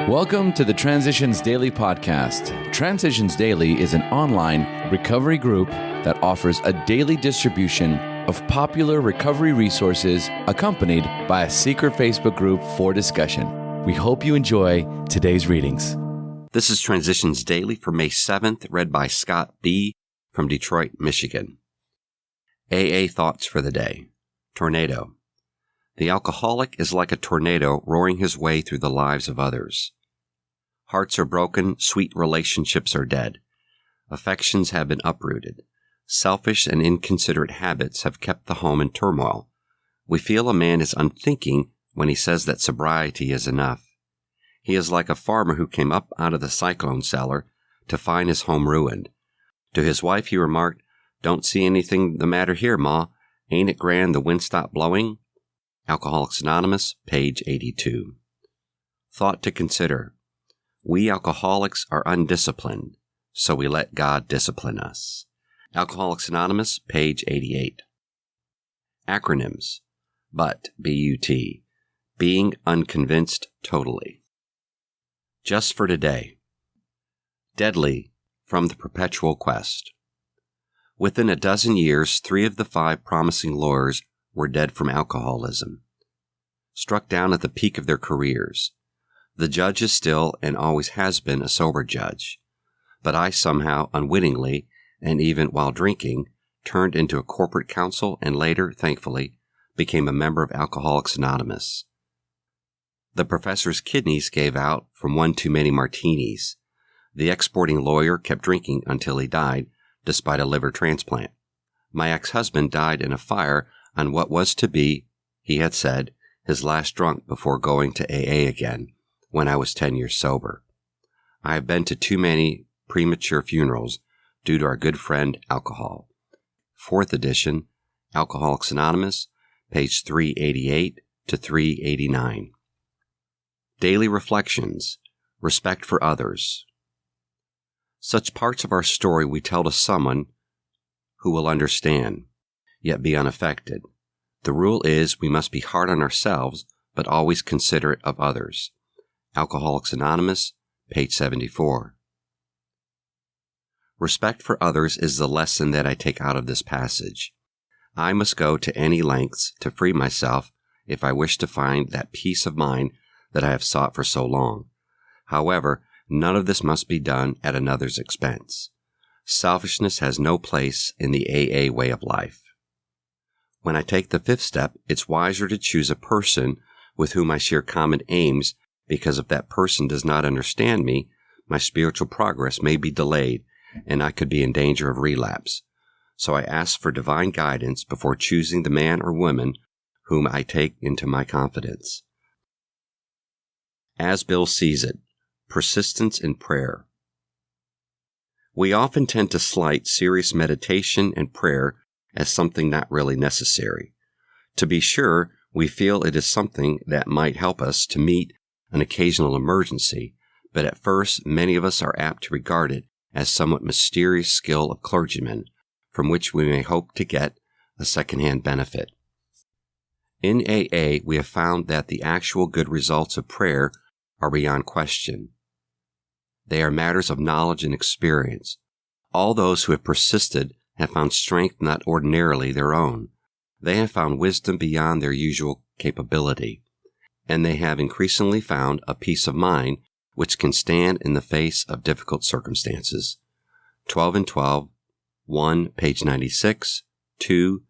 Welcome to the Transitions Daily podcast. Transitions Daily is an online recovery group that offers a daily distribution of popular recovery resources accompanied by a secret Facebook group for discussion. We hope you enjoy today's readings. This is Transitions Daily for May 7th, read by Scott B. from Detroit, Michigan. AA thoughts for the day. Tornado. The alcoholic is like a tornado roaring his way through the lives of others. Hearts are broken, sweet relationships are dead. Affections have been uprooted. Selfish and inconsiderate habits have kept the home in turmoil. We feel a man is unthinking when he says that sobriety is enough. He is like a farmer who came up out of the cyclone cellar to find his home ruined. To his wife he remarked, "Don't see anything the matter here, Ma. Ain't it grand the wind stopped blowing?" Alcoholics Anonymous, page 82. Thought to consider. We alcoholics are undisciplined, so we let God discipline us. Alcoholics Anonymous, page 88. Acronyms. BUT, B-U-T, being unconvinced totally. Just for today. Deadly, from the Perpetual Quest. Within a dozen years, 3 of the 5 promising lawyers were dead from alcoholism, struck down at the peak of their careers. The judge is still and always has been a sober judge, but I somehow, unwittingly, and even while drinking, turned into a corporate counsel and later, thankfully, became a member of Alcoholics Anonymous. The professor's kidneys gave out from one too many martinis. The exporting lawyer kept drinking until he died, despite a liver transplant. My ex-husband died in a fire on what was to be, he had said, his last drunk before going to AA again, when I was 10 years sober. I have been to too many premature funerals due to our good friend alcohol. 4th edition, Alcoholics Anonymous, page 388 to 389. Daily Reflections. Respect for others. Such parts of our story we tell to someone who will understand, yet be unaffected. The rule is we must be hard on ourselves, but always considerate of others. Alcoholics Anonymous, page 74. Respect for others is the lesson that I take out of this passage. I must go to any lengths to free myself if I wish to find that peace of mind that I have sought for so long. However, none of this must be done at another's expense. Selfishness has no place in the AA way of life. When I take the 5th step, it's wiser to choose a person with whom I share common aims, because if that person does not understand me, my spiritual progress may be delayed and I could be in danger of relapse. So I ask for divine guidance before choosing the man or woman whom I take into my confidence. As Bill sees it, persistence in prayer. We often tend to slight serious meditation and prayer as something not really necessary. To be sure, we feel it is something that might help us to meet an occasional emergency, but at first many of us are apt to regard it as somewhat mysterious skill of clergymen, from which we may hope to get a second-hand benefit. In AA, we have found that the actual good results of prayer are beyond question. They are matters of knowledge and experience. All those who have persisted have found strength not ordinarily their own. They have found wisdom beyond their usual capability, and they have increasingly found a peace of mind which can stand in the face of difficult circumstances. 12 and 12, 1, page 96, 2,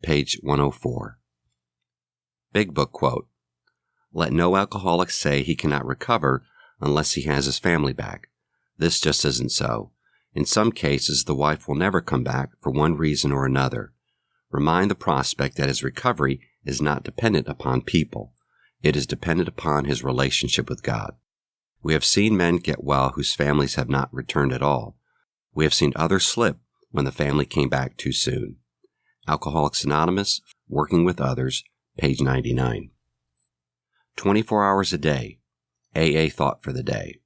page 104. Big Book quote. Let no alcoholic say he cannot recover unless he has his family back. This just isn't so. In some cases, the wife will never come back for one reason or another. Remind the prospect that his recovery is not dependent upon people. It is dependent upon his relationship with God. We have seen men get well whose families have not returned at all. We have seen others slip when the family came back too soon. Alcoholics Anonymous, Working with Others, page 99. 24 hours a day. AA thought for the day.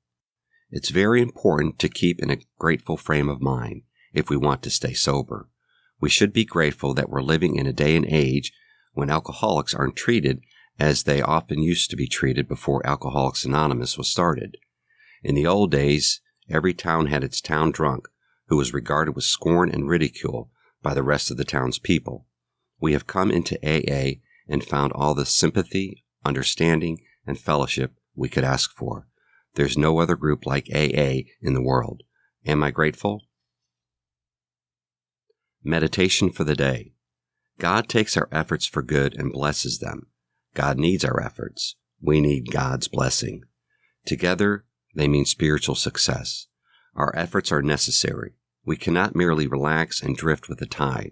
It's very important to keep in a grateful frame of mind if we want to stay sober. We should be grateful that we're living in a day and age when alcoholics aren't treated as they often used to be treated before Alcoholics Anonymous was started. In the old days, every town had its town drunk, who was regarded with scorn and ridicule by the rest of the town's people. We have come into AA and found all the sympathy, understanding, and fellowship we could ask for. There's no other group like AA in the world. Am I grateful? Meditation for the day. God takes our efforts for good and blesses them. God needs our efforts. We need God's blessing. Together, they mean spiritual success. Our efforts are necessary. We cannot merely relax and drift with the tide.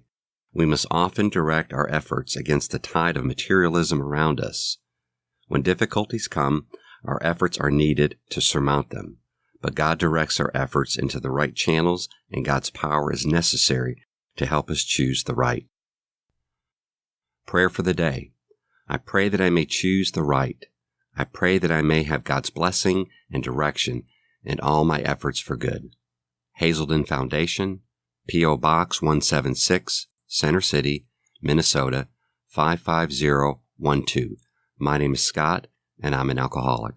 We must often direct our efforts against the tide of materialism around us. When difficulties come, our efforts are needed to surmount them. But God directs our efforts into the right channels, and God's power is necessary to help us choose the right. Prayer for the day. I pray that I may choose the right. I pray that I may have God's blessing and direction in all my efforts for good. Hazelden Foundation, P.O. Box 176, Center City, Minnesota 55012. My name is Scott, and I'm an alcoholic.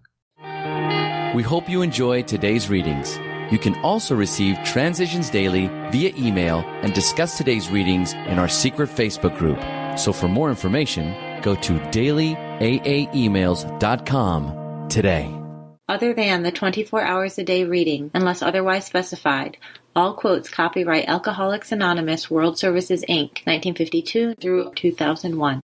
We hope you enjoyed today's readings. You can also receive Transitions Daily via email and discuss today's readings in our secret Facebook group. So for more information, go to dailyaaemails.com today. Other than the 24 hours a day reading, unless otherwise specified, all quotes copyright Alcoholics Anonymous World Services, Inc., 1952 through 2001.